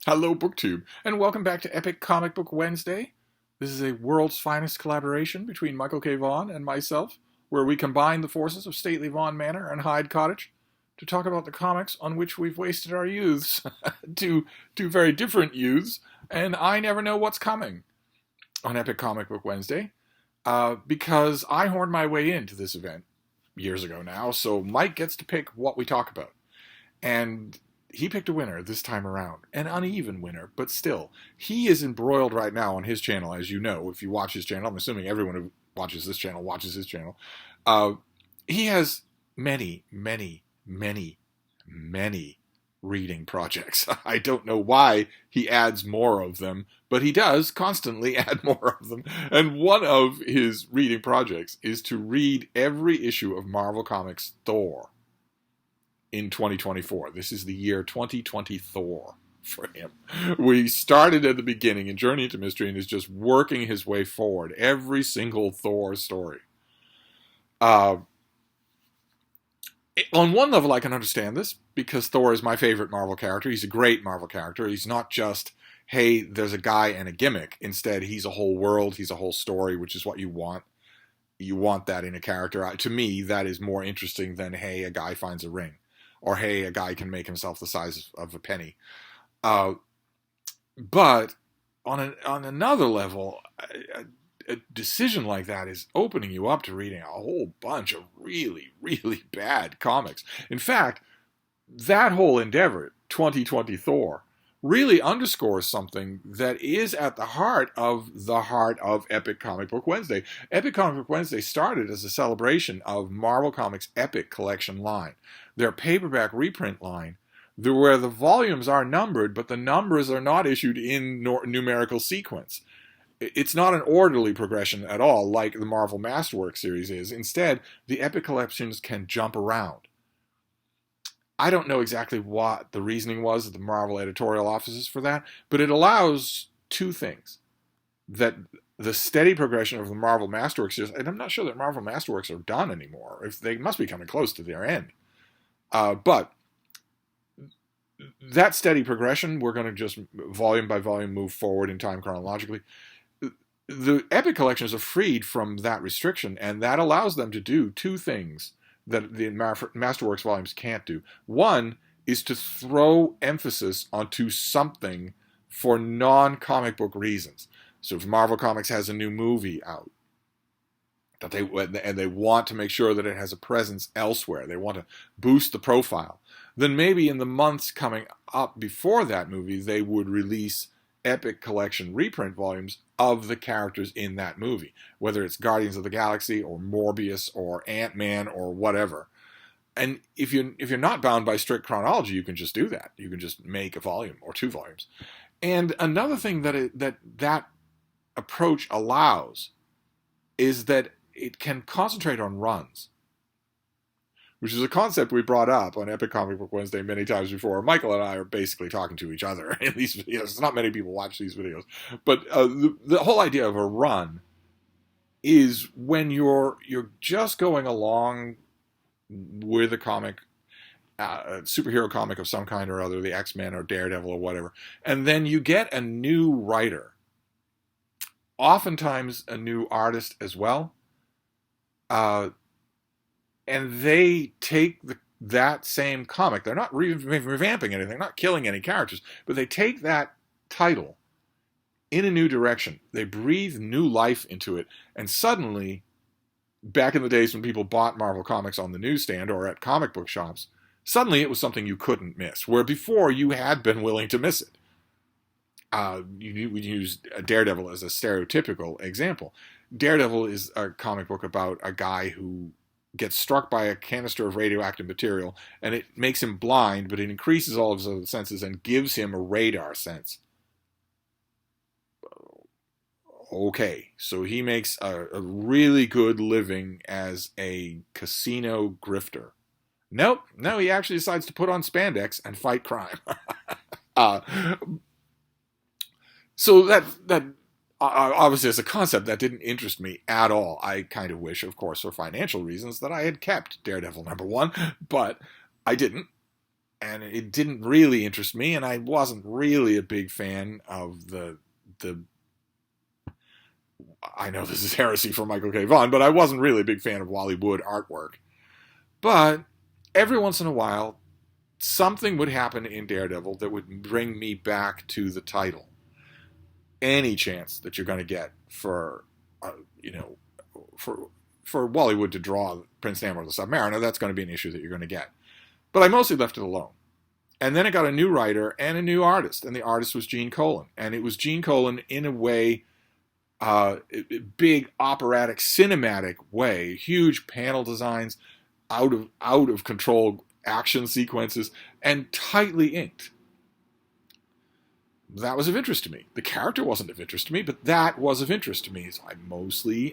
Hello, BookTube, and welcome back to Epic Comic Book Wednesday. This is a world's finest collaboration between Michael K Vaughan and myself, where we combine the forces of stately Vaughan Manor and Hyde Cottage to talk about the comics on which we've wasted our youths. Two very different youths, and I never know what's coming on Epic Comic Book Wednesday, because I horned my way into this event years ago now, so Mike gets to pick what we talk about. And he picked a winner this time around, an uneven winner, but still, he is embroiled right now on his channel, as you know, if you watch his channel. I'm assuming everyone who watches this channel watches his channel. He has many, many, many, many reading projects. I don't know why he adds more of them, but he does constantly add more of them. And one of his reading projects is to read every issue of Marvel Comics Thor in 2024. This is the year 2020 Thor for him. We started at the beginning in Journey into Mystery and is just working his way forward. Every single Thor story. On one level, I can understand this because Thor is my favorite Marvel character. He's a great Marvel character. He's not just, hey, there's a guy and a gimmick. Instead, he's a whole world. He's a whole story, which is what you want. You want that in a character. To me, that is more interesting than, hey, a guy finds a ring. Or, hey, a guy can make himself the size of a penny. But on another level, a decision like that is opening you up to reading a whole bunch of really, really bad comics. In fact, that whole endeavor, 2020 Thor, really underscores something that is at the heart of Epic Comic Book Wednesday. Epic Comic Book Wednesday started as a celebration of Marvel Comics' Epic Collection line, their paperback reprint line, where the volumes are numbered, but the numbers are not issued in numerical sequence. It's not an orderly progression at all, like the Marvel Masterworks series is. Instead, the Epic collections can jump around. I don't know exactly what the reasoning was at the Marvel editorial offices for that, but it allows two things. That the steady progression of the Marvel Masterworks series, and I'm not sure that Marvel Masterworks are done anymore. If they must be coming close to their end. But that steady progression, we're going to just volume by volume move forward in time chronologically. The Epic collections are freed from that restriction, and that allows them to do two things that the Masterworks volumes can't do. One is to throw emphasis onto something for non-comic book reasons. So if Marvel Comics has a new movie out, and they want to make sure that it has a presence elsewhere, they want to boost the profile, then maybe in the months coming up before that movie, they would release Epic Collection reprint volumes of the characters in that movie, whether it's Guardians of the Galaxy or Morbius or Ant-Man or whatever. And if you're not bound by strict chronology, you can just do that. You can just make a volume or two volumes. And another thing that approach allows is that it can concentrate on runs, which is a concept we brought up on Epic Comic Book Wednesday many times before. Michael and I are basically talking to each other in these videos. Not many people watch these videos. But the whole idea of a run is when you're just going along with a comic, a superhero comic of some kind or other, the X-Men or Daredevil or whatever, and then you get a new writer, oftentimes a new artist as well, and they take that same comic. They're not revamping anything, not killing any characters, but they take that title in a new direction. They breathe new life into it, and suddenly, back in the days when people bought Marvel Comics on the newsstand or at comic book shops, suddenly it was something you couldn't miss, where before you had been willing to miss it. We use Daredevil as a stereotypical example. Daredevil is a comic book about a guy who gets struck by a canister of radioactive material, and it makes him blind, but it increases all of his other senses and gives him a radar sense. Okay, so he makes a really good living as a casino grifter. Nope, no, he actually decides to put on spandex and fight crime. So that obviously as a concept that didn't interest me at all. I kind of wish, of course, for financial reasons, that I had kept Daredevil #1, but I didn't. and it didn't really interest me, and I wasn't really a big fan of the I know this is heresy from Michael K. Vaughan, but I wasn't really a big fan of Wally Wood artwork. But every once in a while, something would happen in Daredevil that would bring me back to the title. Any chance that you're going to get for, for Wally Wood to draw Prince Namor the Submariner, that's going to be an issue that you're going to get. But I mostly left it alone. And then it got a new writer and a new artist, and the artist was Gene Colan. And it was Gene Colan in a way, big operatic, cinematic way, huge panel designs, out of control action sequences, and tightly inked. That was of interest to me. The character wasn't of interest to me, but that was of interest to me. So I mostly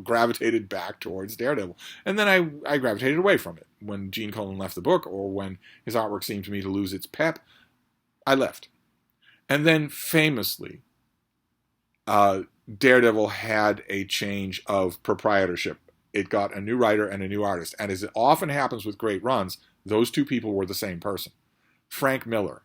gravitated back towards Daredevil. And then I gravitated away from it. When Gene Colan left the book, or when his artwork seemed to me to lose its pep, I left. And then famously, Daredevil had a change of proprietorship. It got a new writer and a new artist. And as it often happens with great runs, those two people were the same person. Frank Miller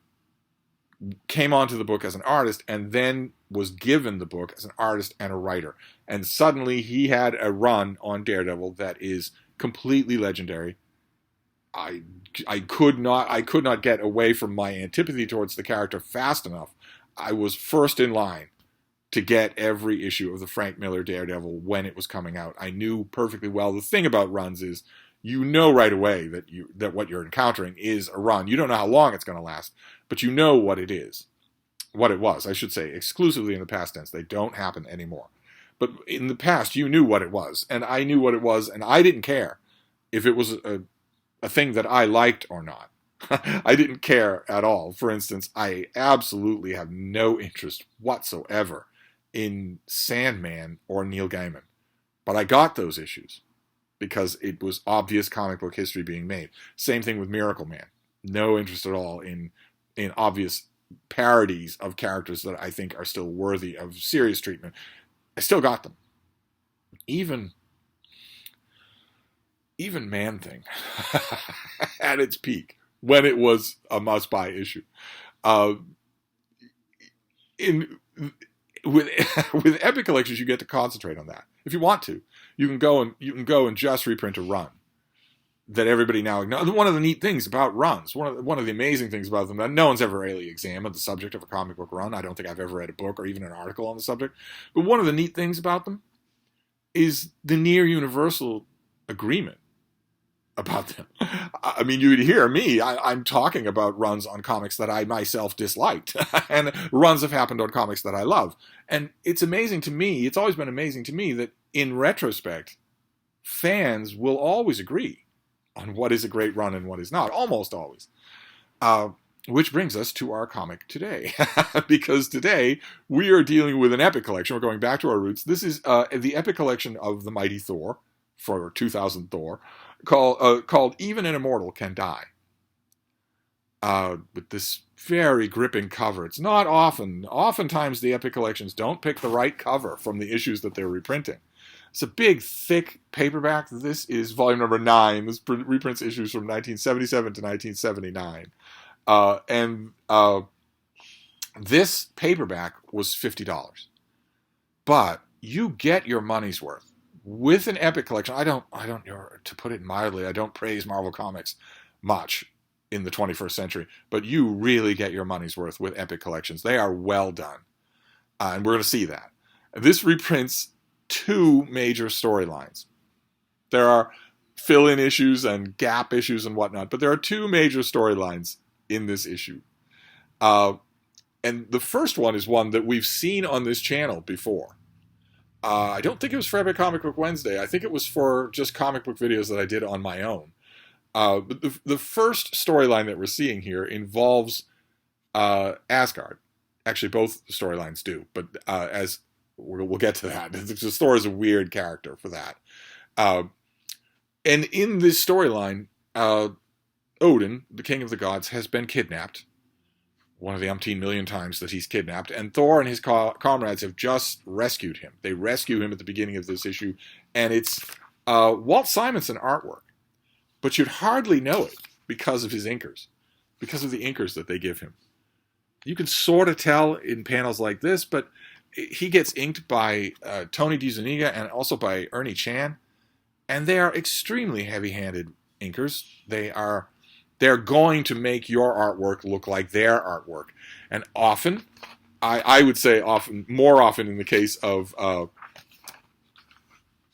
came onto the book as an artist and then was given the book as an artist and a writer. And suddenly he had a run on Daredevil that is completely legendary. I could not get away from my antipathy towards the character fast enough. I was first in line to get every issue of the Frank Miller Daredevil when it was coming out. I knew perfectly well. The thing about runs is, you know right away that what you're encountering is a run. You don't know how long it's going to last, but you know what it is. What it was, I should say, exclusively in the past tense. They don't happen anymore. But in the past, you knew what it was, and I knew what it was, and I didn't care if it was a thing that I liked or not. I didn't care at all. For instance, I absolutely have no interest whatsoever in Sandman or Neil Gaiman. But I got those issues because it was obvious comic book history being made. Same thing with Miracle Man. No interest at all in obvious parodies of characters that I think are still worthy of serious treatment. I still got them. Even Man-Thing at its peak, when it was a must-buy issue. With Epic Collections, you get to concentrate on that. If you want to, you can go and just reprint a run that everybody now acknowledges. One of the neat things about runs, one of the amazing things about them, that no one's ever really examined the subject of a comic book run. I don't think I've ever read a book or even an article on the subject. But one of the neat things about them is the near universal agreement about them. I mean, you'd hear me. I'm talking about runs on comics that I myself disliked, and runs have happened on comics that I love. And it's amazing to me, it's always been amazing to me that in retrospect, fans will always agree on what is a great run and what is not, almost always. Which brings us to our comic today, because today we are dealing with an Epic Collection. We're going back to our roots. This is the Epic Collection of the Mighty Thor, for 2000 Thor, called Even an Immortal Can Die. With this very gripping cover. It's not often. Oftentimes the Epic Collections don't pick the right cover from the issues that they're reprinting. It's a big, thick paperback. This is volume number 9. This reprints issues from 1977 to 1979. This paperback was $50. But you get your money's worth. With an Epic Collection, I don't, to put it mildly, I don't praise Marvel Comics much in the 21st century, but you really get your money's worth with Epic Collections. They are well done. And we're going to see that. This reprints 2 major storylines. There are fill-in issues and gap issues and whatnot, but there are 2 major storylines in this issue. And the first one is one that we've seen on this channel before. I don't think it was for Epic Comic Book Wednesday. I think it was for just comic book videos that I did on my own. But the first storyline that we're seeing here involves Asgard. Actually, both storylines do, but as we'll get to that. Thor is a weird character for that. And in this storyline, Odin, the king of the gods, has been kidnapped. One of the umpteen million times that he's kidnapped, and Thor and his comrades have just rescued him. They rescue him at the beginning of this issue, and it's Walt Simonson artwork. but you'd hardly know it because of his inkers, because of the inkers that they give him. You can sort of tell in panels like this, but he gets inked by Tony DeZuniga and also by Ernie Chan, and they are extremely heavy-handed inkers. They're going to make your artwork look like their artwork, and often, I would say more often in the case of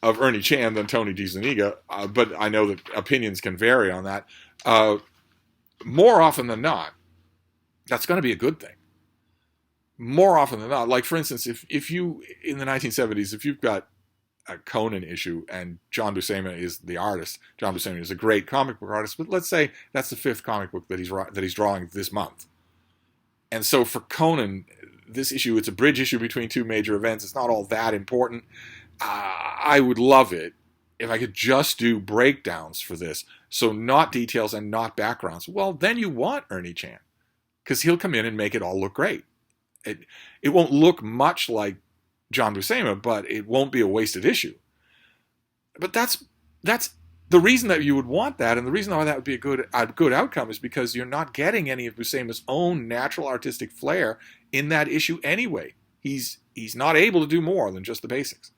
Ernie Chan than Tony DeZuniga, but I know that opinions can vary on that. More often than not, that's going to be a good thing. More often than not, like for instance, if you in the 1970s, if you've got a Conan issue and John Buscema is the artist, John Buscema is a great comic book artist, but let's say that's the 5th comic book that he's drawing this month, and so for Conan, this issue, it's a bridge issue between 2 major events. It's not all that important. I would love it if I could just do breakdowns for this, so not details and not backgrounds. Well, then you want Ernie Chan, because he'll come in and make it all look great. It won't look much like John Buscema, but it won't be a wasted issue. But that's the reason that you would want that, and the reason why that would be a good outcome is because you're not getting any of Buscema's own natural artistic flair in that issue anyway. He's not able to do more than just the basics.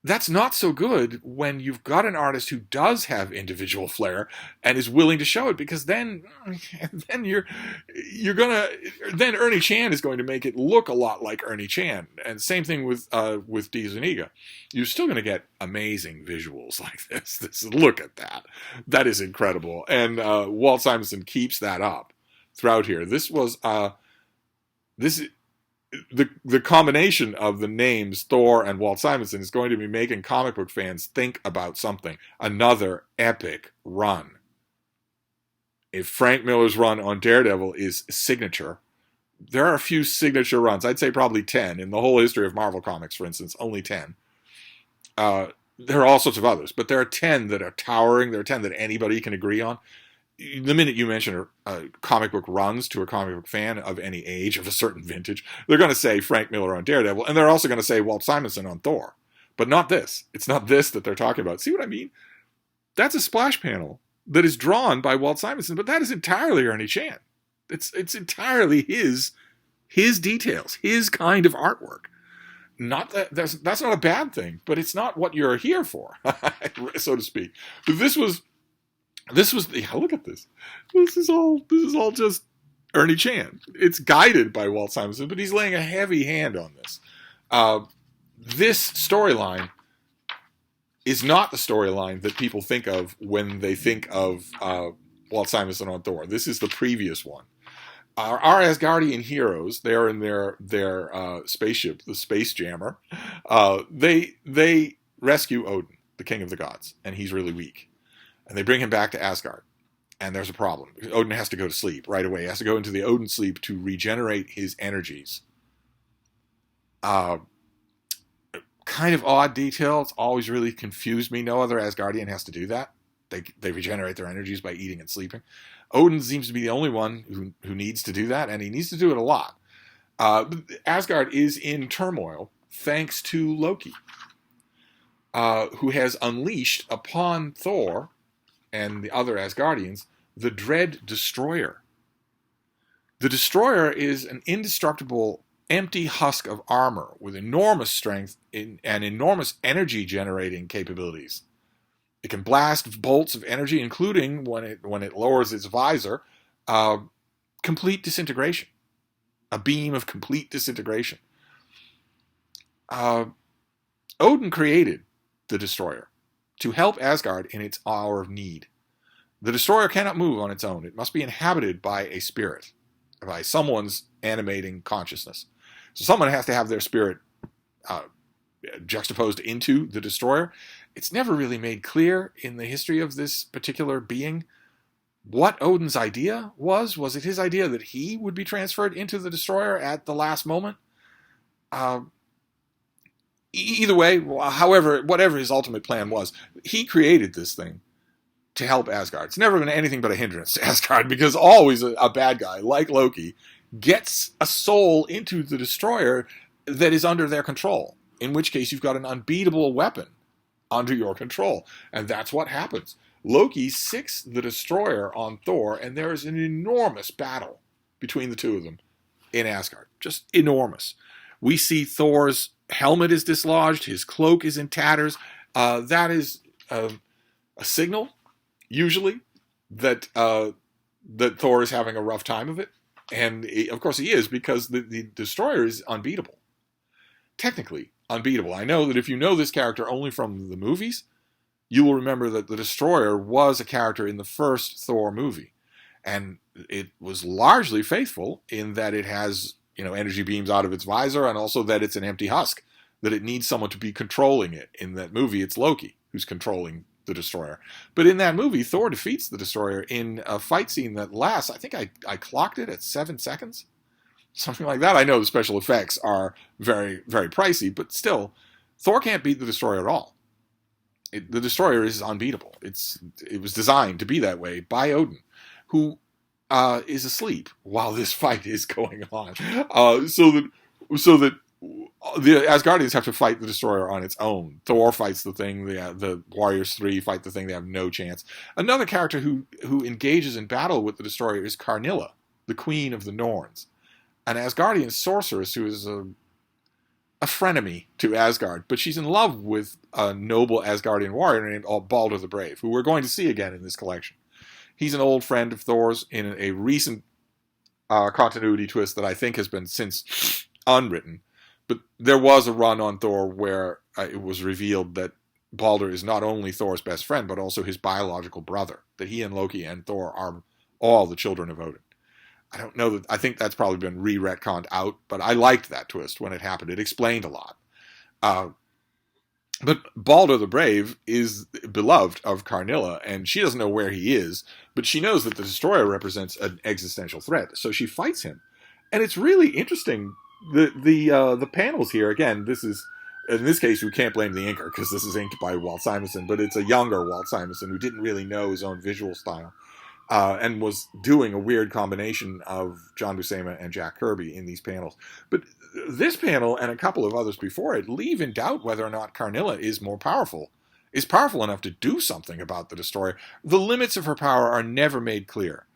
That's not so good when you've got an artist who does have individual flair and is willing to show it, because then Ernie Chan is going to make it look a lot like Ernie Chan. And same thing with DeZuniga. You're still going to get amazing visuals like this. Look at that. That is incredible. And Walt Simonson keeps that up throughout here. The combination of the names Thor and Walt Simonson is going to be making comic book fans think about something. Another epic run. If Frank Miller's run on Daredevil is signature, there are a few signature runs. I'd say probably 10. In the whole history of Marvel Comics, for instance, only 10. There are all sorts of others, but there are 10 that are towering. There are 10 that anybody can agree on. The minute you mention comic book runs to a comic book fan of any age, of a certain vintage, they're going to say Frank Miller on Daredevil, and they're also going to say Walt Simonson on Thor. But not this. It's not this that they're talking about. See what I mean? That's a splash panel that is drawn by Walt Simonson, but that is entirely Ernie Chan. It's entirely his details, his kind of artwork. Not that that's not a bad thing, but it's not what you're here for, so to speak. But this was look at this. This is all just Ernie Chan. It's guided by Walt Simonson, but he's laying a heavy hand on this. This storyline is not the storyline that people think of when they think of Walt Simonson on Thor. This is the previous one. Our Asgardian heroes, they are in their spaceship, the Space Jammer. They rescue Odin, the king of the gods, and he's really weak. And they bring him back to Asgard. And there's a problem. Odin has to go to sleep right away. He has to go into the Odin sleep to regenerate his energies. Kind of odd detail. It's always really confused me. No other Asgardian has to do that. They regenerate their energies by eating and sleeping. Odin seems to be the only one who needs to do that, and he needs to do it a lot. Asgard is in turmoil thanks to Loki, who has unleashed upon Thor and the other Asgardians the Dread Destroyer. The Destroyer is an indestructible, empty husk of armor with enormous strength and enormous energy-generating capabilities. It can blast bolts of energy, including, when it lowers its visor, complete disintegration. A beam of complete disintegration. Odin created the Destroyer to help Asgard in its hour of need. The Destroyer cannot move on its own. It must be inhabited by a spirit, by someone's animating consciousness. So someone has to have their spirit juxtaposed into the Destroyer. It's never really made clear in the history of this particular being what Odin's idea was. Was it his idea that he would be transferred into the Destroyer at the last moment? Either way, however, whatever his ultimate plan was, he created this thing to help Asgard. It's never been anything but a hindrance to Asgard, because always a bad guy, like Loki, gets a soul into the Destroyer that is under their control, in which case you've got an unbeatable weapon under your control. And that's what happens. Loki sicks the destroyer on Thor, and there is an enormous battle between the two of them in Asgard. Just enormous. We see Thor's helmet is dislodged, his cloak is in tatters. That is a signal, usually, that Thor is having a rough time of it. And of course he is, because the destroyer is unbeatable. Technically unbeatable. I know that if you know this character only from the movies, you will remember that the destroyer was a character in the first Thor movie. And it was largely faithful in that it has, energy beams out of its visor, and also that it's an empty husk, that it needs someone to be controlling it. In that movie, it's Loki who's controlling the destroyer. But in that movie, Thor defeats the destroyer in a fight scene that lasts, I think I clocked it at 7 seconds. Something like that. I know the special effects are very, very pricey, but still, Thor can't beat the destroyer at all. The destroyer is unbeatable. It was designed to be that way by Odin, who is asleep while this fight is going on, so that the Asgardians have to fight the destroyer on its own. Thor fights the thing. The Warriors 3 fight the thing. They have no chance. Another character who engages in battle with the destroyer is Karnilla, the queen of the Norns, an Asgardian sorceress who is a frenemy to Asgard, but she's in love with a noble Asgardian warrior named Balder the Brave, who we're going to see again in this collection. He's an old friend of Thor's in a recent continuity twist that I think has been since unwritten. But there was a run on Thor where it was revealed that Balder is not only Thor's best friend, but also his biological brother, that he and Loki and Thor are all the children of Odin. I don't know that. I think that's probably been re-retconned out, but I liked that twist when it happened. It explained a lot. But Balder the Brave is beloved of Karnilla, and she doesn't know where he is, but she knows that the destroyer represents an existential threat, so she fights him. And it's really interesting. The panels here, again, this is, in this case, we can't blame the inker, because this is inked by Walt Simonson, but it's a younger Walt Simonson who didn't really know his own visual style. And was doing a weird combination of John Buscema and Jack Kirby in these panels. But this panel and a couple of others before it leave in doubt whether or not Karnilla is powerful enough to do something about the destroyer. The limits of her power are never made clear.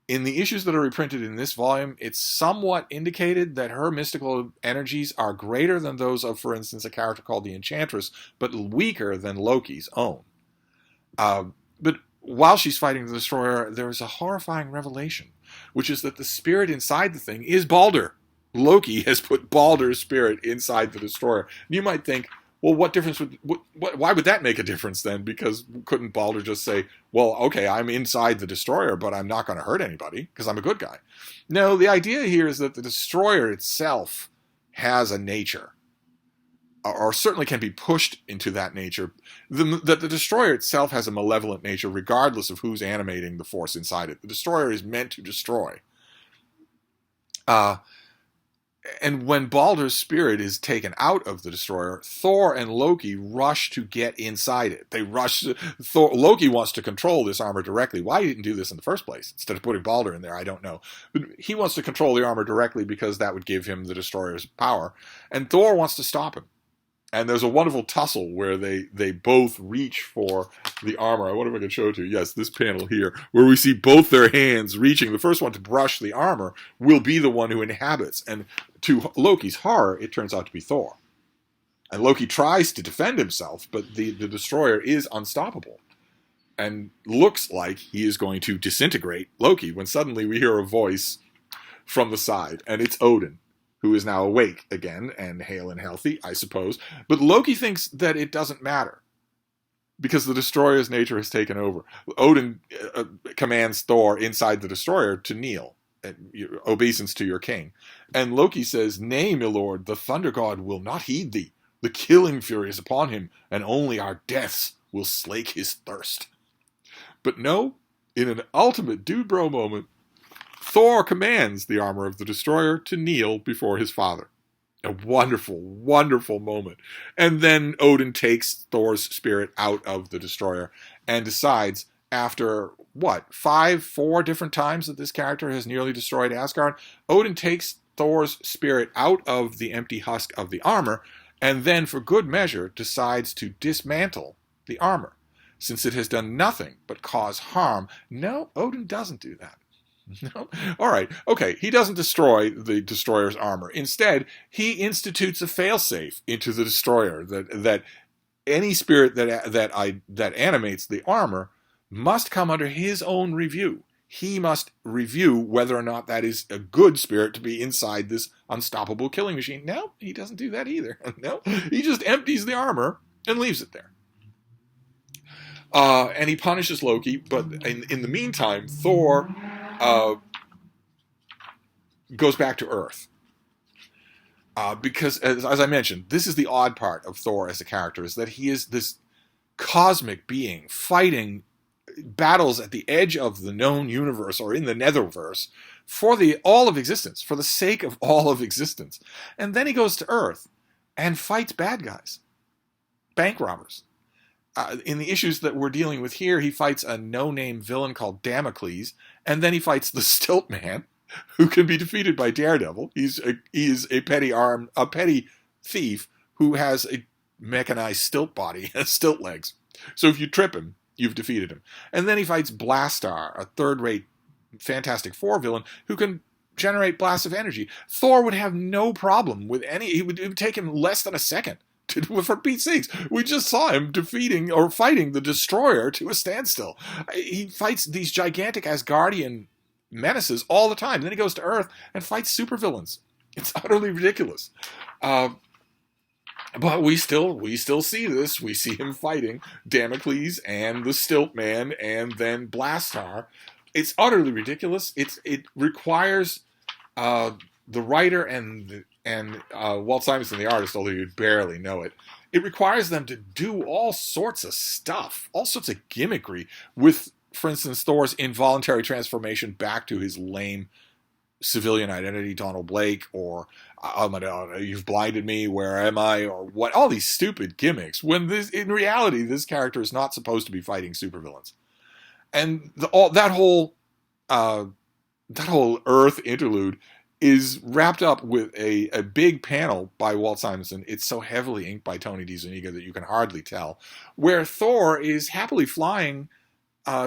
In the issues that are reprinted in this volume, it's somewhat indicated that her mystical energies are greater than those of, for instance, a character called the Enchantress, but weaker than Loki's own. But while she's fighting the destroyer, there is a horrifying revelation, which is that the spirit inside the thing is Balder. Loki has put Balder's spirit inside the destroyer. You might think, well, what difference why would that make a difference then? Because couldn't Balder just say, well, okay, I'm inside the destroyer, but I'm not going to hurt anybody because I'm a good guy? No, the idea here is that the destroyer itself has a nature, or certainly can be pushed into that nature. That the destroyer itself has a malevolent nature regardless of who's animating the force inside it. The destroyer is meant to destroy. And when Balder's spirit is taken out of the destroyer, Thor and Loki rush to get inside it. Loki wants to control this armor directly. Why he didn't do this in the first place? Instead of putting Balder in there, I don't know. But he wants to control the armor directly because that would give him the destroyer's power. And Thor wants to stop him. And there's a wonderful tussle where they both reach for the armor. I wonder if I can show it to you. Yes, this panel here, where we see both their hands reaching. The first one to brush the armor will be the one who inhabits. And to Loki's horror, it turns out to be Thor. And Loki tries to defend himself, but the destroyer is unstoppable. And looks like he is going to disintegrate Loki when suddenly we hear a voice from the side. And it's Odin, who is now awake again and hale and healthy, I suppose. But Loki thinks that it doesn't matter because the destroyer's nature has taken over. Odin commands Thor inside the destroyer to kneel, obeisance to your king. And Loki says, "Nay, my lord, the thunder god will not heed thee. The killing fury is upon him, and only our deaths will slake his thirst." But no, in an ultimate dude bro moment, Thor commands the armor of the destroyer to kneel before his father. A wonderful, wonderful moment. And then Odin takes Thor's spirit out of the destroyer and decides, after, 4 different times that this character has nearly destroyed Asgard, Odin takes Thor's spirit out of the empty husk of the armor and then, for good measure, decides to dismantle the armor, since it has done nothing but cause harm. No, Odin doesn't do that. No. All right. Okay. He doesn't destroy the destroyer's armor. Instead, he institutes a failsafe into the destroyer that any spirit that animates the armor must come under his own review. He must review whether or not that is a good spirit to be inside this unstoppable killing machine. No, he doesn't do that either. No, he just empties the armor and leaves it there. And he punishes Loki, but in the meantime, Thor goes back to Earth. Because, as I mentioned, this is the odd part of Thor as a character, is that he is this cosmic being fighting battles at the edge of the known universe or in the netherverse for all of existence, for the sake of all of existence. And then he goes to Earth and fights bad guys, bank robbers. In the issues that we're dealing with here, he fights a no-name villain called Damocles, and then he fights the Stilt Man, who can be defeated by Daredevil. He is a petty thief who has a mechanized stilt body and stilt legs. So if you trip him, you've defeated him. And then he fights Blastar, a third-rate Fantastic Four villain who can generate blasts of energy. Thor would have no problem with it would take him less than a second. For Pete's sakes, we just saw him defeating or fighting the Destroyer to a standstill. He fights these gigantic Asgardian menaces all the time. Then he goes to Earth and fights supervillains. It's utterly ridiculous. But we still see this. We see him fighting Damocles and the Stilt Man and then Blastar. It's utterly ridiculous. It requires the writer and Walt Simonson, the artist, although you'd barely know it. It requires them to do all sorts of stuff, all sorts of gimmickry with, for instance, Thor's involuntary transformation back to his lame civilian identity, Donald Blake, or you've blinded me, where am I, or what, all these stupid gimmicks, when in reality, this character is not supposed to be fighting supervillains. And that whole Earth interlude is wrapped up with a big panel by Walt Simonson. It's so heavily inked by Tony DeZuniga that you can hardly tell, where Thor is happily flying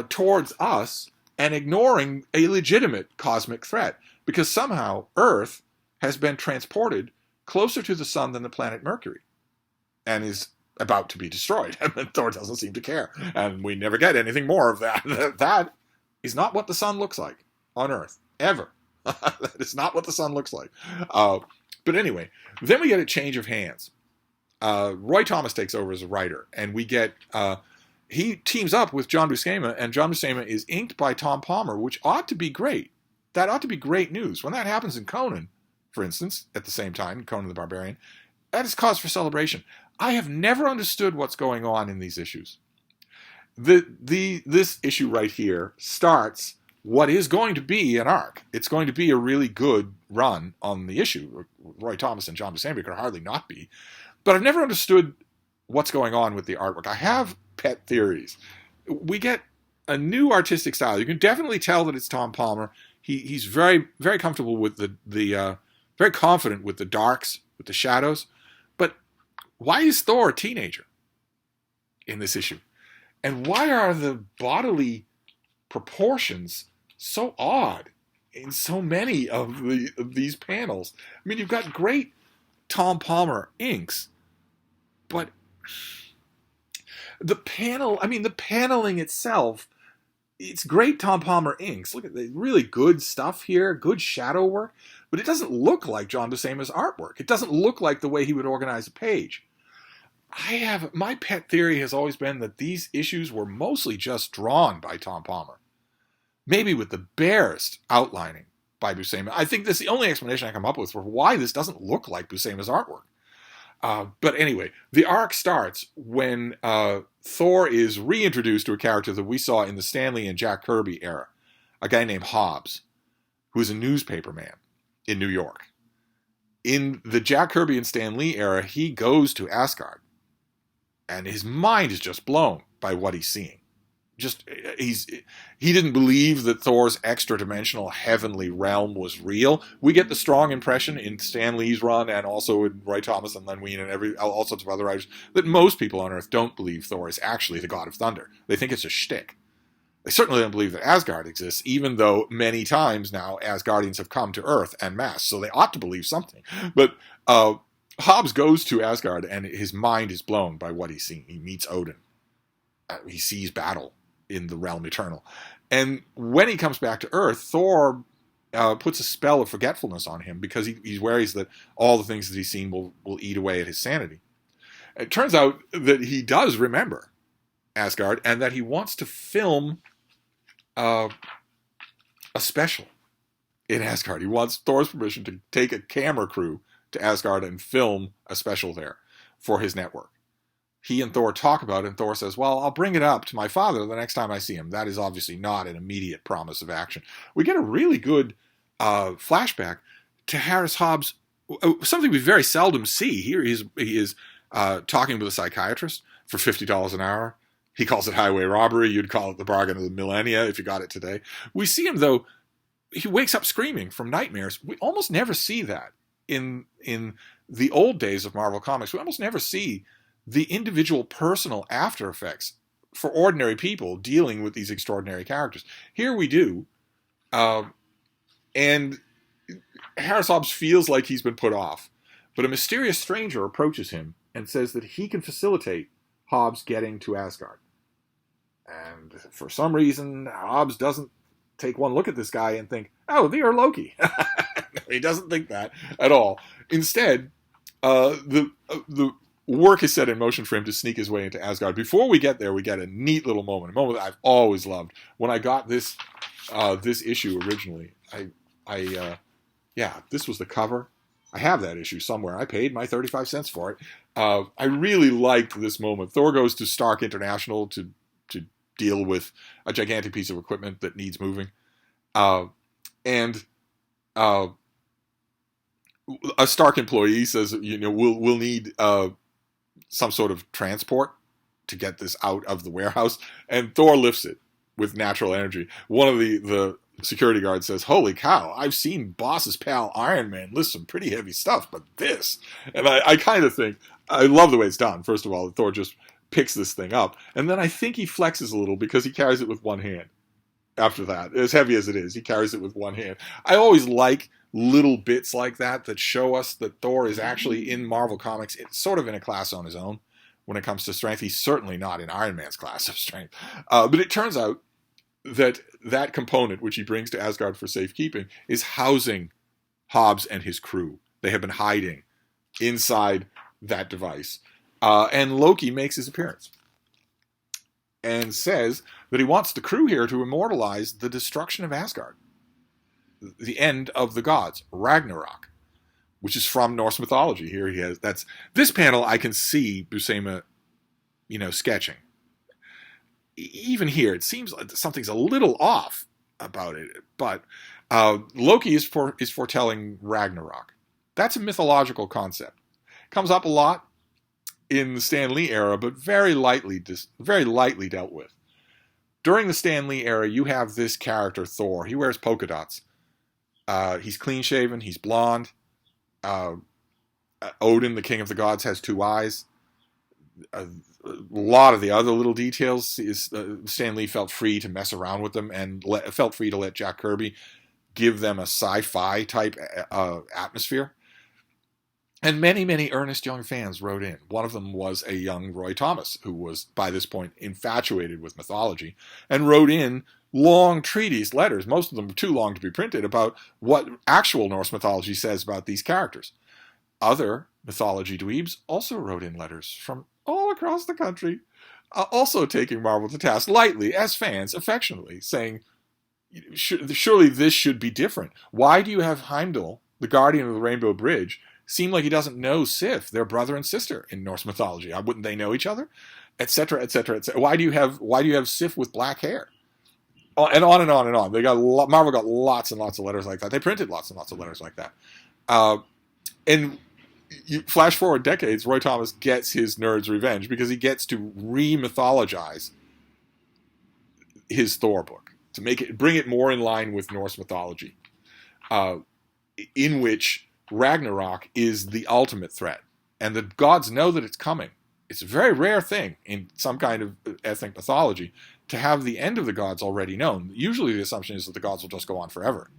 towards us and ignoring a legitimate cosmic threat, because somehow Earth has been transported closer to the sun than the planet Mercury and is about to be destroyed. And Thor doesn't seem to care. And we never get anything more of that. That is not what the sun looks like on Earth, ever. That is not what the sun looks like. But anyway, then we get a change of hands. Roy Thomas takes over as a writer, and we get... he teams up with John Buscema, and John Buscema is inked by Tom Palmer, which ought to be great. That ought to be great news. When that happens in Conan, for instance, at the same time, Conan the Barbarian, that is cause for celebration. I have never understood what's going on in these issues. This issue right here starts what is going to be an arc. It's going to be a really good run on the issue. Roy Thomas and John Buscema could hardly not be. But I've never understood what's going on with the artwork. I have pet theories. We get a new artistic style. You can definitely tell that it's Tom Palmer. He's very, very comfortable with the very confident with the darks, with the shadows. But why is Thor a teenager in this issue? And why are the bodily proportions so odd in so many of these panels? I mean, you've got great Tom Palmer inks, but the paneling itself, it's great Tom Palmer inks. Look at the really good stuff here, good shadow work, but it doesn't look like John Buscema's artwork. It doesn't look like the way he would organize a page. My pet theory has always been that these issues were mostly just drawn by Tom Palmer. Maybe with the barest outlining by Buscema. I think that's the only explanation I come up with for why this doesn't look like Buscema's artwork. But anyway, the arc starts when Thor is reintroduced to a character that we saw in the Stan Lee and Jack Kirby era, a guy named Hobbs, who is a newspaper man in New York. In the Jack Kirby and Stan Lee era, he goes to Asgard, and his mind is just blown by what he's seeing. just he didn't believe that Thor's extra-dimensional heavenly realm was real. We get the strong impression in Stan Lee's run and also in Roy Thomas and Len Wein and all sorts of other writers that most people on Earth don't believe Thor is actually the god of thunder. They think it's a shtick. They certainly don't believe that Asgard exists, even though many times now Asgardians have come to Earth en masse, so they ought to believe something. But Hobbs goes to Asgard and his mind is blown by what he's seen. He meets Odin. He sees battle in the realm eternal. And when he comes back to Earth, Thor puts a spell of forgetfulness on him because he worries that all the things that he's seen will eat away at his sanity. It turns out that he does remember Asgard and that he wants to film a special in Asgard. He wants Thor's permission to take a camera crew to Asgard and film a special there for his network. He and Thor talk about it, and Thor says, well, I'll bring it up to my father the next time I see him. That is obviously not an immediate promise of action. We get a really good flashback to Harris Hobbs, something we very seldom see. Here he is talking with a psychiatrist for $50 an hour. He calls it highway robbery. You'd call it the bargain of the millennia if you got it today. We see him, though, he wakes up screaming from nightmares. We almost never see that in the old days of Marvel Comics. We almost never see the individual personal after effects for ordinary people dealing with these extraordinary characters. Here we do. And Harris Hobbs feels like he's been put off. But a mysterious stranger approaches him and says that he can facilitate Hobbs getting to Asgard. And for some reason, Hobbs doesn't take one look at this guy and think, oh, they are Loki. He doesn't think that at all. Instead, the work is set in motion for him to sneak his way into Asgard. Before we get there, we get a neat little moment, a moment that I've always loved. When I got this issue originally, this was the cover. I have that issue somewhere. I paid my 35 cents for it. I really liked this moment. Thor goes to Stark International to deal with a gigantic piece of equipment that needs moving. And a Stark employee says, we'll need some sort of transport to get this out of the warehouse. And Thor lifts it with natural energy. One of the security guard says, holy cow, I've seen Boss's pal Iron Man lift some pretty heavy stuff, but this. And I kind of think, I love the way it's done. First of all, Thor just picks this thing up. And then I think he flexes a little because he carries it with one hand. After that, as heavy as it is, he carries it with one hand. I always like little bits like that show us that Thor is actually in Marvel Comics. It's sort of in a class on his own when it comes to strength. He's certainly not in Iron Man's class of strength. But it turns out that component, which he brings to Asgard for safekeeping, is housing Hobbs and his crew. They have been hiding inside that device. And Loki makes his appearance and says that he wants the crew here to immortalize the destruction of Asgard, the end of the gods, Ragnarok, which is from Norse mythology. Here he has this panel. I can see Buscema, sketching. Even here, it seems like something's a little off about it, but Loki is foretelling Ragnarok. That's a mythological concept. Comes up a lot in the Stan Lee era, but very lightly dealt with. During the Stan Lee era, you have this character, Thor. He wears polka dots. He's clean-shaven. He's blonde. Odin, the king of the gods, has 2 eyes. A lot of the other little details is Stan Lee felt free to mess around with them and felt free to let Jack Kirby give them a sci-fi type atmosphere. And many, many earnest young fans wrote in. One of them was a young Roy Thomas, who was, by this point, infatuated with mythology, and wrote in long treatise letters, most of them too long to be printed, about what actual Norse mythology says about these characters. Other mythology dweebs also wrote in letters from all across the country, also taking Marvel to task lightly, as fans, affectionately, saying, surely this should be different. Why do you have Heimdall, the guardian of the Rainbow Bridge, seem like he doesn't know Sif, their brother and sister in Norse mythology? Wouldn't they know each other? Etc., etc., etc. Why do you have Sif with black hair? And on and on and on. Marvel got lots and lots of letters like that. They printed lots and lots of letters like that. And you flash forward decades, Roy Thomas gets his nerd's revenge because he gets to re-mythologize his Thor book, to bring it more in line with Norse mythology, in which Ragnarok is the ultimate threat, and the gods know that it's coming. It's a very rare thing in some kind of ethnic mythology to have the end of the gods already known. Usually the assumption is that the gods will just go on forever.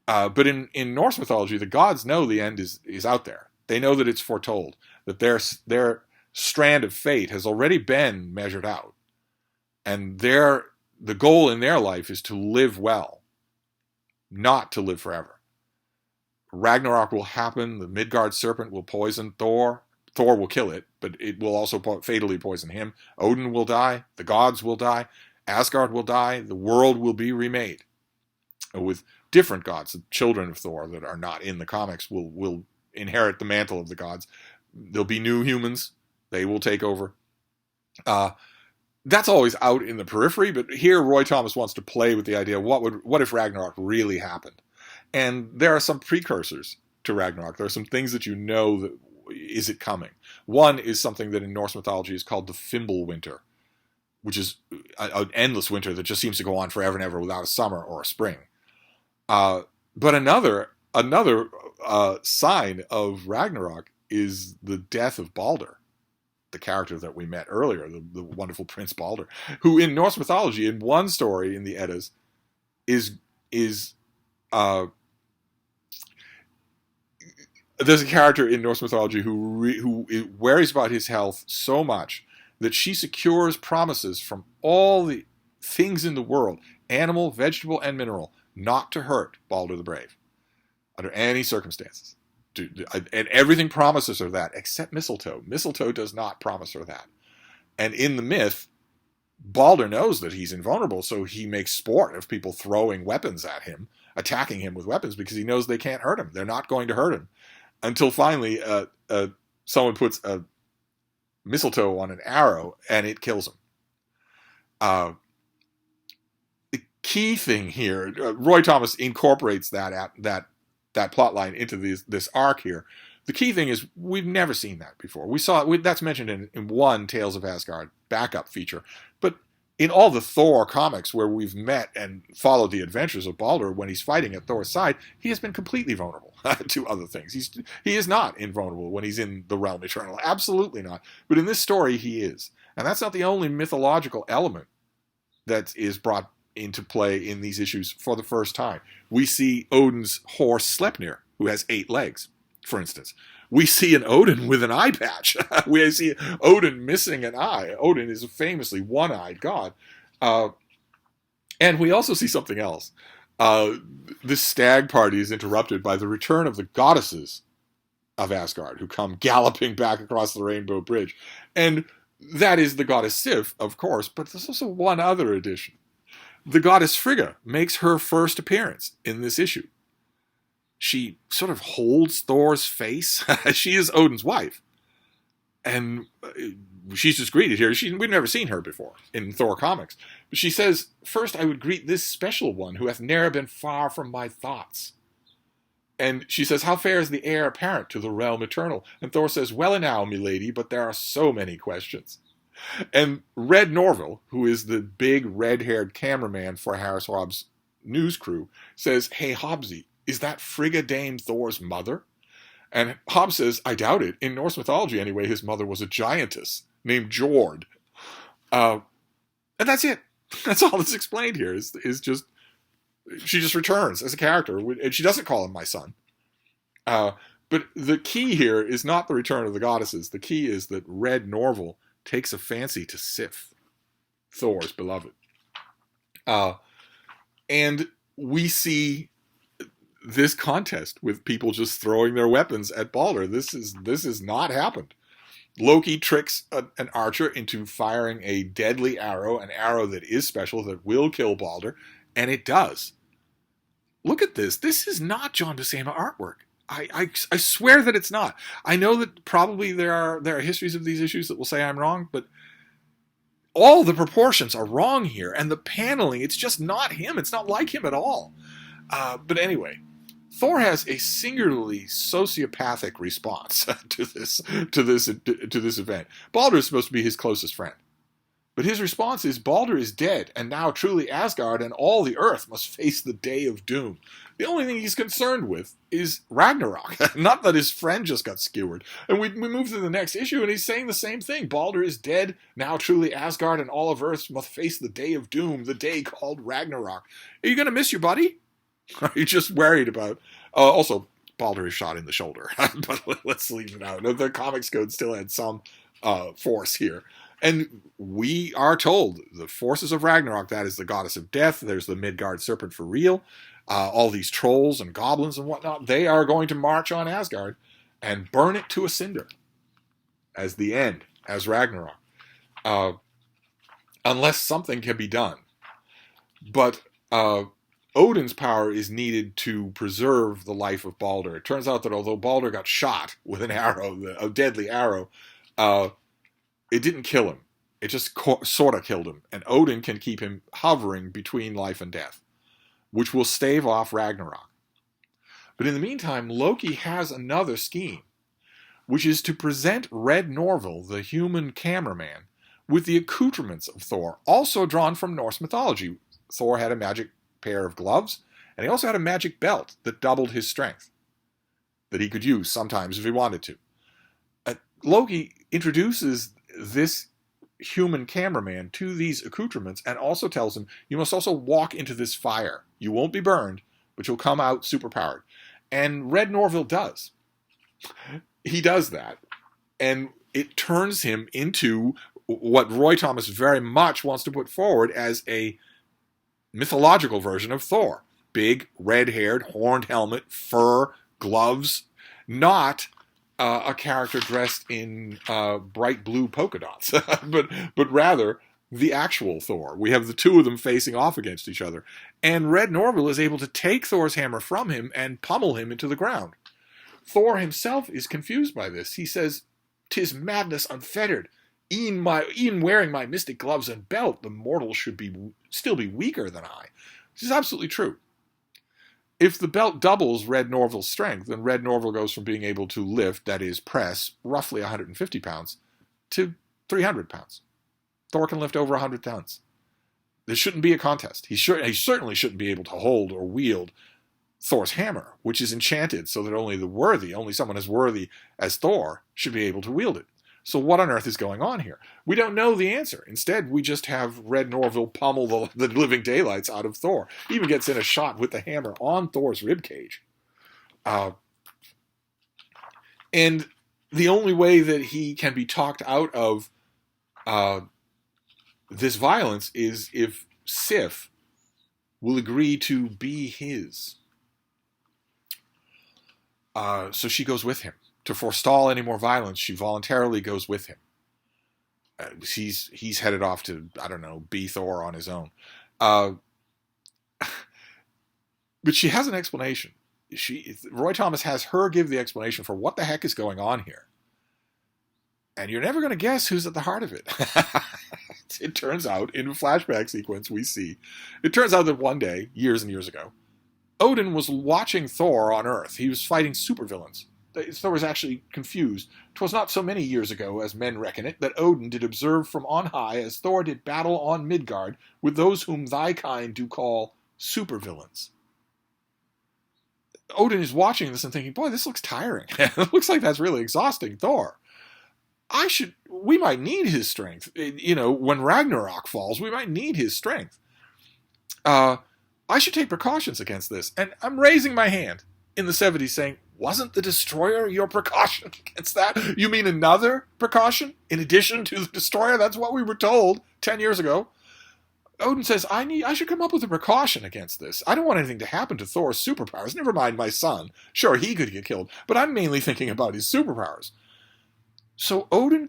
But in Norse mythology, the gods know the end is out there. They know that it's foretold, that their strand of fate has already been measured out. And the goal in their life is to live well, not to live forever. Ragnarok will happen. The Midgard serpent will poison Thor. Thor will kill it, but it will also fatally poison him. Odin will die. The gods will die. Asgard will die. The world will be remade with different gods. The children of Thor that are not in the comics will inherit the mantle of the gods. There'll be new humans. They will take over. That's always out in the periphery, but here Roy Thomas wants to play with the idea, what if Ragnarok really happened? And there are some precursors to Ragnarok. There are some things that you know that is it coming. One is something that in Norse mythology is called the Fimbulwinter, which is an endless winter that just seems to go on forever and ever without a summer or a spring. But another sign of Ragnarok is the death of Balder, the character that we met earlier, the wonderful Prince Balder, who in Norse mythology, in one story in the Eddas, there's a character in Norse mythology who worries about his health so much that she secures promises from all the things in the world, animal, vegetable, and mineral, not to hurt Balder the Brave under any circumstances. And everything promises her that, except mistletoe. Mistletoe does not promise her that. And in the myth, Balder knows that he's invulnerable, so he makes sport of people throwing weapons at him, attacking him with weapons, because he knows they can't hurt him. They're not going to hurt him. Until finally, someone puts a mistletoe on an arrow, and it kills him. The key thing here, Roy Thomas incorporates that plot line into this arc here. The key thing is we've never seen that before. That's mentioned in one Tales of Asgard backup feature, but in all the Thor comics where we've met and followed the adventures of Balder when he's fighting at Thor's side, he has been completely vulnerable to other things. He is not invulnerable when he's in the realm eternal. Absolutely not. But in this story, he is. And that's not the only mythological element that is brought into play in these issues for the first time. We see Odin's horse Sleipnir, who has 8 legs, for instance. We see an Odin with an eye patch. We see Odin missing an eye. Odin is a famously one-eyed god. And we also see something else. This stag party is interrupted by the return of the goddesses of Asgard, who come galloping back across the Rainbow Bridge. And that is the goddess Sif, of course, but there's also one other addition. The goddess Frigga makes her first appearance in this issue. She sort of holds Thor's face. She is Odin's wife. And she's just greeted here. We've never seen her before in Thor comics. But she says, "First I would greet this special one who hath ne'er been far from my thoughts." And she says, "How fares the heir apparent to the realm eternal?" And Thor says, "Well enow, milady, but there are so many questions." And Red Norville, who is the big red-haired cameraman for Harris Hobbs' news crew, says, "Hey, Hobbsy, is that Frigga Dame Thor's mother?" And Hobbs says, "I doubt it. In Norse mythology, anyway, his mother was a giantess named Jord." And that's it. That's all that's explained here. Is just she just returns as a character, and she doesn't call him my son. But the key here is not the return of the goddesses. The key is that Red Norville takes a fancy to Sif, Thor's beloved. And we see this contest with people just throwing their weapons at Balder. This has not happened. Loki tricks an archer into firing a deadly arrow, an arrow that is special, that will kill Balder, and it does. Look at this. This is not John Buscema artwork. I swear that it's not. I know that probably there are histories of these issues that will say I'm wrong, but all the proportions are wrong here, and the paneling, it's just not him. It's not like him at all. But anyway, Thor has a singularly sociopathic response to this event. Balder is supposed to be his closest friend. But his response is, Balder is dead, and now truly Asgard and all the earth must face the day of doom. The only thing he's concerned with is Ragnarok, not that his friend just got skewered. And we move to the next issue, and he's saying the same thing. Balder is dead, now truly Asgard and all of earth must face the day of doom, the day called Ragnarok. Are you going to miss your buddy? Are you just worried about... also, Balder is shot in the shoulder, but let's leave it out. The Comics Code still had some force here. And we are told the forces of Ragnarok, that is the goddess of death, there's the Midgard serpent for real, all these trolls and goblins and whatnot, they are going to march on Asgard and burn it to a cinder as the end, as Ragnarok. Unless something can be done. But Odin's power is needed to preserve the life of Balder. It turns out that although Balder got shot with an arrow, a deadly arrow, it didn't kill him. It just sort of killed him. And Odin can keep him hovering between life and death, which will stave off Ragnarok. But in the meantime, Loki has another scheme, which is to present Red Norval, the human cameraman, with the accoutrements of Thor, also drawn from Norse mythology. Thor had a magic pair of gloves, and he also had a magic belt that doubled his strength, that he could use sometimes if he wanted to. Loki introduces this human cameraman to these accoutrements and also tells him, you must also walk into this fire. You won't be burned, but you'll come out superpowered. And Red Norval does. He does that. And it turns him into what Roy Thomas very much wants to put forward as a mythological version of Thor. Big, red-haired, horned helmet, fur, gloves, not a character dressed in bright blue polka dots, but rather the actual Thor. We have the two of them facing off against each other. And Red Norval is able to take Thor's hammer from him and pummel him into the ground. Thor himself is confused by this. He says, "'Tis madness unfettered. E'en wearing my mystic gloves and belt, the mortal should still be weaker than I." This is absolutely true. If the belt doubles Red Norval's strength, then Red Norval goes from being able to lift, that is, press, roughly 150 pounds, to 300 pounds. Thor can lift over 100 tons. This shouldn't be a contest. He certainly shouldn't be able to hold or wield Thor's hammer, which is enchanted so that only someone as worthy as Thor should be able to wield it. So what on earth is going on here? We don't know the answer. Instead, we just have Red Norval pummel the living daylights out of Thor. He even gets in a shot with the hammer on Thor's ribcage. And the only way that he can be talked out of this violence is if Sif will agree to be his. So she goes with him. To forestall any more violence, she voluntarily goes with him. He's headed off to, I don't know, be Thor on his own. But she has an explanation. Roy Thomas has her give the explanation for what the heck is going on here. And you're never going to guess who's at the heart of it. It turns out, in a flashback sequence we see, it turns out that one day, years and years ago, Odin was watching Thor on Earth. He was fighting supervillains. Thor was actually confused. 'Twas not so many years ago, as men reckon it, that Odin did observe from on high, as Thor did battle on Midgard, with those whom thy kind do call supervillains. Odin is watching this and thinking, boy, this looks tiring. It looks like that's really exhausting Thor. We might need his strength. When Ragnarok falls, we might need his strength. I should take precautions against this. And I'm raising my hand in the 70s saying, wasn't the Destroyer your precaution against that? You mean another precaution in addition to the Destroyer? That's what we were told 10 years ago. Odin says, I should come up with a precaution against this. I don't want anything to happen to Thor's superpowers. Never mind my son. Sure, he could get killed, but I'm mainly thinking about his superpowers. So Odin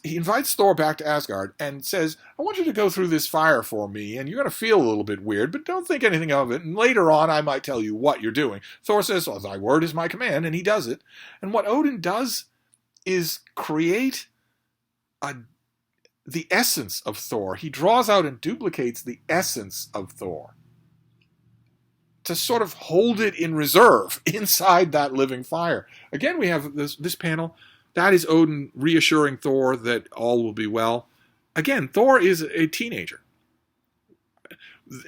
he invites Thor back to Asgard and says, I want you to go through this fire for me, and you're going to feel a little bit weird, but don't think anything of it, and later on I might tell you what you're doing. Thor says, well, thy word is my command, and he does it. And what Odin does is create the essence of Thor. He draws out and duplicates the essence of Thor to sort of hold it in reserve inside that living fire. Again, we have this panel. That is Odin reassuring Thor that all will be well. Again, Thor is a teenager.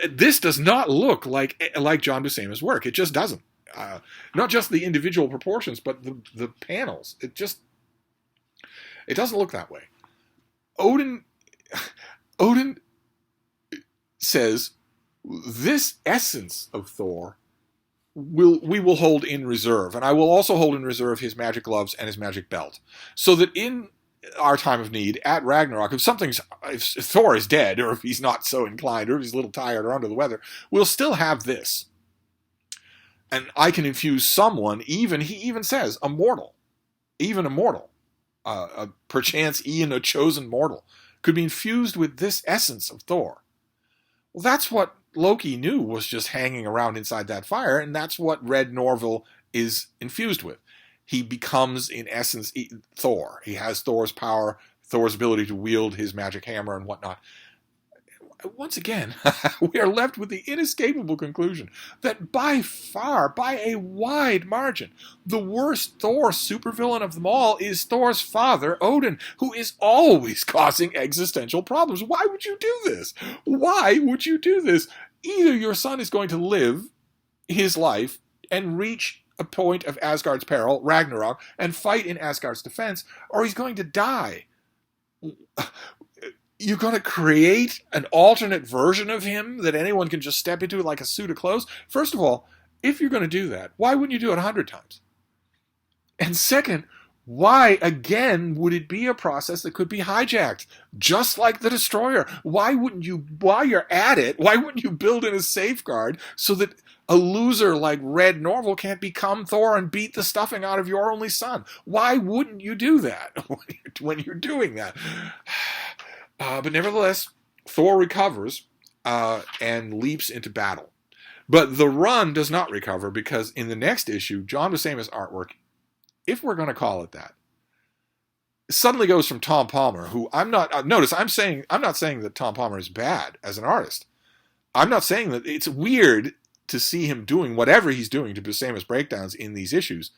This does not look like John Buscema's work. It just doesn't. Not just the individual proportions, but the panels. It doesn't look that way. Odin says this essence of Thor we will hold in reserve, and I will also hold in reserve his magic gloves and his magic belt, so that in our time of need at Ragnarok, if Thor is dead, or if he's not so inclined, or if he's a little tired or under the weather, we'll still have this. And I can infuse someone, he even says, a mortal. Perchance Ian, a chosen mortal, could be infused with this essence of Thor. Well, that's what Loki knew was just hanging around inside that fire, and that's what Red Norval is infused with. He becomes, in essence, Thor. He has Thor's power, Thor's ability to wield his magic hammer and whatnot. Once again, we are left with the inescapable conclusion that by far, by a wide margin, the worst Thor supervillain of them all is Thor's father, Odin, who is always causing existential problems. Why would you do this? Why would you do this? Either your son is going to live his life and reach a point of Asgard's peril, Ragnarok, and fight in Asgard's defense, or he's going to die. You're going to create an alternate version of him that anyone can just step into like a suit of clothes? First of all, if you're going to do that, why wouldn't you do it 100 times? And second, why, again, would it be a process that could be hijacked? Just like the Destroyer. Why wouldn't you, while you're at it, why wouldn't you build in a safeguard so that a loser like Red Norval can't become Thor and beat the stuffing out of your only son? Why wouldn't you do that when you're doing that? But nevertheless, Thor recovers and leaps into battle. But the run does not recover because in the next issue, John Buscema's artwork, if we're going to call it that, suddenly goes from Tom Palmer, who I'm not saying that Tom Palmer is bad as an artist. I'm not saying that it's weird to see him doing whatever he's doing to Buscema's breakdowns in these issues,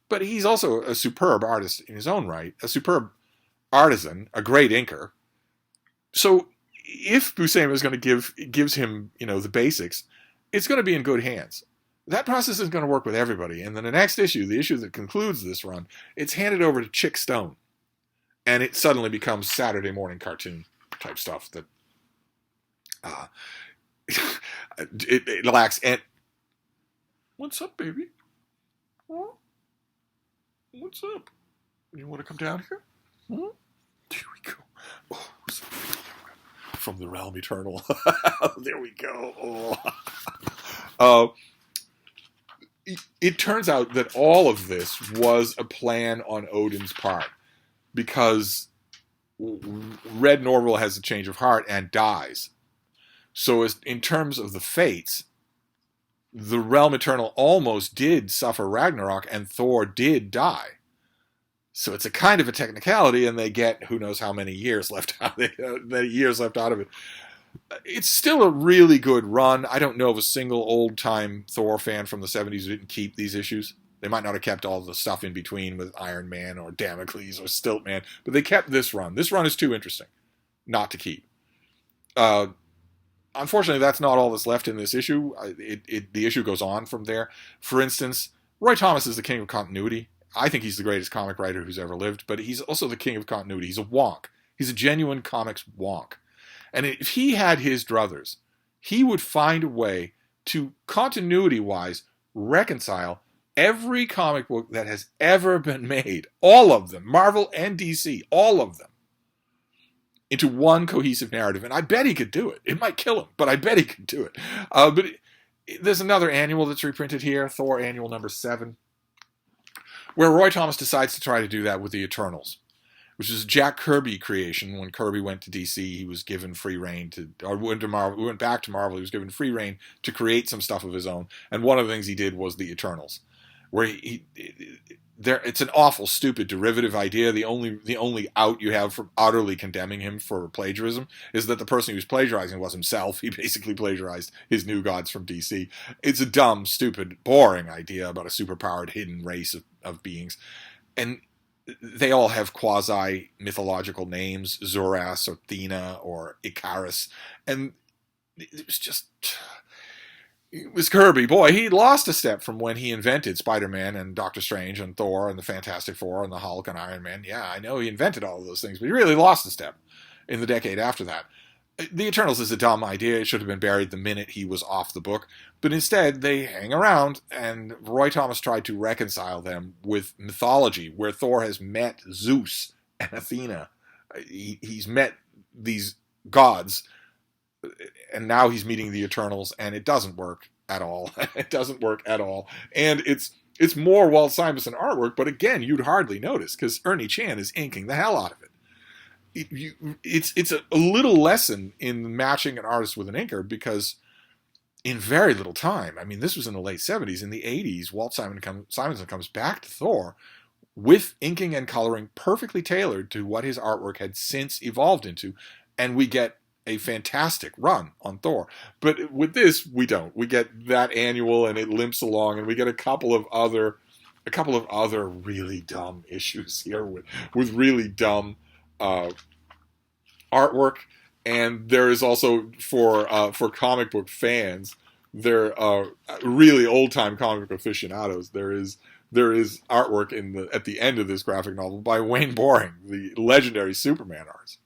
but he's also a superb artist in his own right, a superb artisan, a great inker. So if Buscema is going to gives him, the basics, it's going to be in good hands. That process is going to work with everybody. And then the next issue, the issue that concludes this run, it's handed over to Chick Stone. And it suddenly becomes Saturday morning cartoon type stuff that it lacks. And what's up, baby? Huh? What's up? You want to come down here? Huh? Here we go. Oh, from the realm eternal. There we go. Oh. It turns out that all of this was a plan on Odin's part because Red Norval has a change of heart and dies. So in terms of the fates, the realm eternal almost did suffer Ragnarok and Thor did die. So it's a kind of a technicality, and they get who knows how many years left out of it. It's still a really good run. I don't know of a single old-time Thor fan from the 70s who didn't keep these issues. They might not have kept all the stuff in between with Iron Man or Damocles or Stiltman, but they kept this run. This run is too interesting not to keep. Unfortunately, that's not all that's left in this issue. The issue goes on from there. For instance, Roy Thomas is the king of continuity. I think he's the greatest comic writer who's ever lived, but he's also the king of continuity. He's a wonk. He's a genuine comics wonk. And if he had his druthers, he would find a way to, continuity-wise, reconcile every comic book that has ever been made, all of them, Marvel and DC, all of them, into one cohesive narrative. And I bet he could do it. It might kill him, but I bet he could do it. There's another annual that's reprinted here, Thor Annual number 7, where Roy Thomas decides to try to do that with the Eternals, which is a Jack Kirby creation. When Kirby went to DC, he was given free reign went back to Marvel, he was given free reign to create some stuff of his own. And one of the things he did was the Eternals, where it's an awful, stupid, derivative idea. The only out you have from utterly condemning him for plagiarism is that the person he was plagiarizing was himself. He basically plagiarized his New Gods from DC. It's a dumb, stupid, boring idea about a superpowered hidden race of beings. And they all have quasi-mythological names, Zoras or Athena or Icarus, and it was just... It was Kirby. Boy, he lost a step from when he invented Spider-Man and Doctor Strange and Thor and the Fantastic Four and the Hulk and Iron Man. Yeah, I know he invented all of those things, but he really lost a step in the decade after that. The Eternals is a dumb idea. It should have been buried the minute he was off the book. But instead, they hang around, and Roy Thomas tried to reconcile them with mythology, where Thor has met Zeus and Athena. He's met these gods, and now he's meeting the Eternals, and it doesn't work at all. It doesn't work at all. And it's more Walt Simonson artwork, but again, you'd hardly notice, because Ernie Chan is inking the hell out of it. It's a little lesson in matching an artist with an inker, because in very little time, I mean, this was in the late 70s, in the 80s, Walt Simonson comes back to Thor with inking and coloring perfectly tailored to what his artwork had since evolved into, and we get a fantastic run on Thor. But with this, we don't. We get that annual, and it limps along, and we get a couple of other really dumb issues here with really dumb artwork. And there is also for comic book fans, there are really old time comic book aficionados. There is artwork at the end of this graphic novel by Wayne Boring, the legendary Superman artist,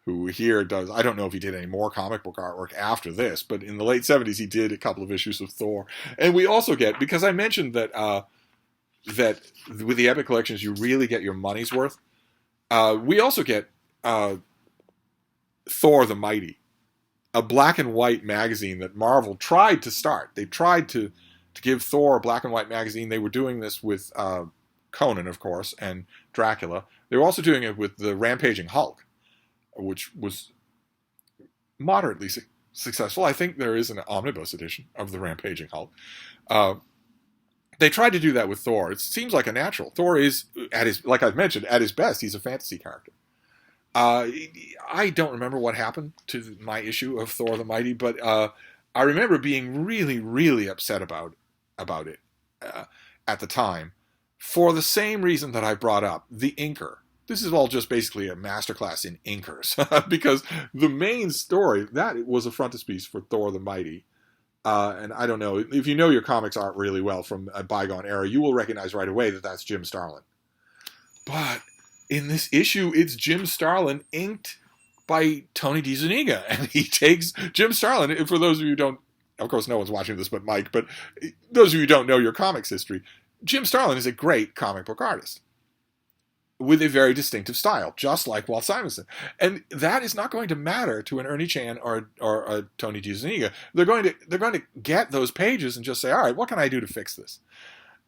who here does, I don't know if he did any more comic book artwork after this, but in the late 70s he did a couple of issues of Thor. And we also get, because I mentioned that that with the Epic collections you really get your money's worth, we also get Thor the Mighty, a black and white magazine that Marvel tried to start. They tried to give Thor a black and white magazine. They were doing this with Conan, of course, and Dracula. They were also doing it with the Rampaging Hulk, which was moderately successful. I think there is an omnibus edition of the Rampaging Hulk. They tried to do that with Thor. It seems like a natural. Thor is, like I've mentioned, at his best, he's a fantasy character. I don't remember what happened to my issue of Thor the Mighty, but I remember being really, really upset about it at the time, for the same reason that I brought up, the inker. This is all just basically a masterclass in inkers, because the main story, that was a frontispiece for Thor the Mighty. And I don't know, if you know your comics art really well from a bygone era, you will recognize right away that that's Jim Starlin. But in this issue, it's Jim Starlin inked by Tony DeZuniga. And he takes Jim Starlin, for those of you who don't, of course no one's watching this but Mike, but those of you who don't know your comics history, Jim Starlin is a great comic book artist with a very distinctive style, just like Walt Simonson. And that is not going to matter to an Ernie Chan or a Tony DeZuniga. They're going to get those pages and just say, all right, what can I do to fix this?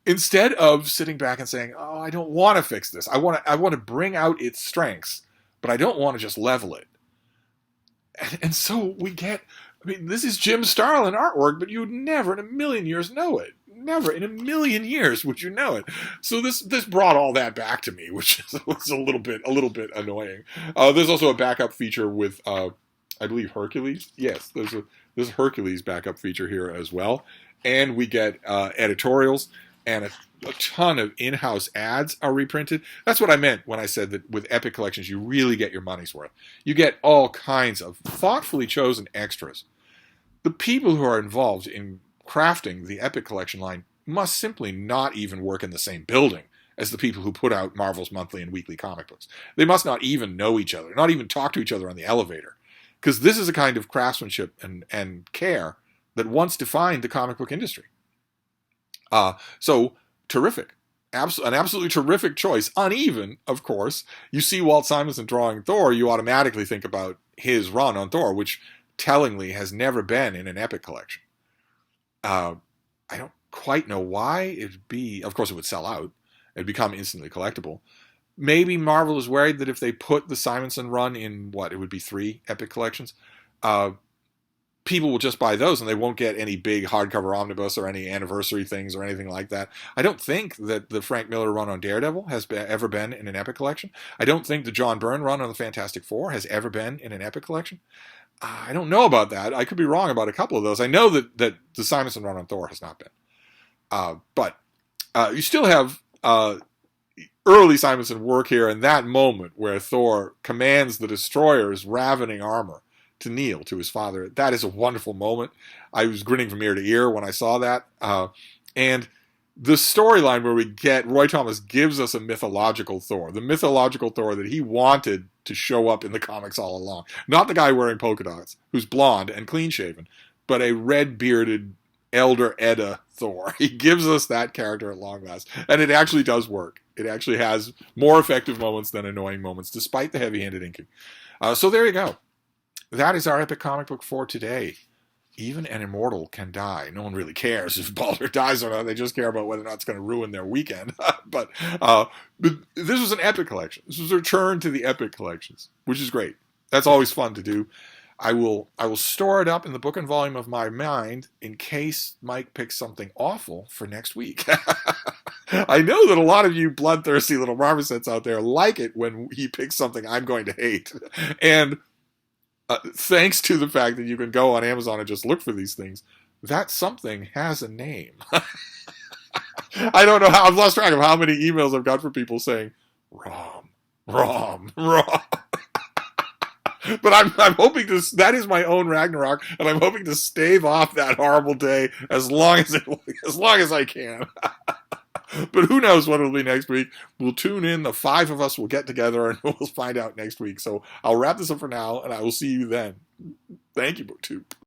Instead of sitting back and saying, oh, I don't want to fix this. I want to bring out its strengths, but I don't want to just level it. And so we get, I mean, this is Jim Starlin artwork, but you'd never in a million years know it. Never in a million years would you know it. So this brought all that back to me, which was a little bit annoying. There's also a backup feature with, I believe, Hercules. Yes, there's a Hercules backup feature here as well. And we get editorials, and a ton of in-house ads are reprinted. That's what I meant when I said that with Epic collections, you really get your money's worth. You get all kinds of thoughtfully chosen extras. The people who are involved in crafting the Epic collection line must simply not even work in the same building as the people who put out Marvel's monthly and weekly comic books. They must not even know each other, not even talk to each other on the elevator. Because this is a kind of craftsmanship and care that once defined the comic book industry. So, terrific. An absolutely terrific choice. Uneven, of course. You see Walt Simonson drawing Thor, you automatically think about his run on Thor, which tellingly has never been in an Epic collection. I don't quite know why it'd be. Of course, it would sell out. It'd become instantly collectible. Maybe Marvel is worried that if they put the Simonson run in, it would be 3 Epic collections, people will just buy those and they won't get any big hardcover omnibus or any anniversary things or anything like that. I don't think that the Frank Miller run on Daredevil has ever been in an Epic collection. I don't think the John Byrne run on the Fantastic Four has ever been in an Epic collection. I don't know about that. I could be wrong about a couple of those. I know that the Simonson run on Thor has not been. But you still have early Simonson work here, and that moment where Thor commands the Destroyer's ravening armor to kneel to his father, that is a wonderful moment. I was grinning from ear to ear when I saw that. And the storyline where we get Roy Thomas gives us a mythological Thor, the mythological Thor that he wanted to show up in the comics all along. Not the guy wearing polka dots, who's blonde and clean-shaven, but a red-bearded Elder Edda Thor. He gives us that character at long last, and it actually does work. It actually has more effective moments than annoying moments, despite the heavy-handed inking. So there you go. That is our epic comic book for today. Even an immortal can die. No one really cares if Balder dies or not. They just care about whether or not it's going to ruin their weekend. but this was an epic collection. This was a return to the epic collections, which is great. That's always fun to do. I will store it up in the book and volume of my mind in case Mike picks something awful for next week. I know that a lot of you bloodthirsty little marmosets out there like it when he picks something I'm going to hate. And thanks to the fact that you can go on Amazon and just look for these things, that something has a name. I don't know how, I've lost track of how many emails I've got from people saying, Rom. But I'm hoping to, that is my own Ragnarok, and I'm hoping to stave off that horrible day as long as I can. But who knows what it'll be next week. We'll tune in. The 5 of us will get together and we'll find out next week. So I'll wrap this up for now, and I will see you then. Thank you, BookTube.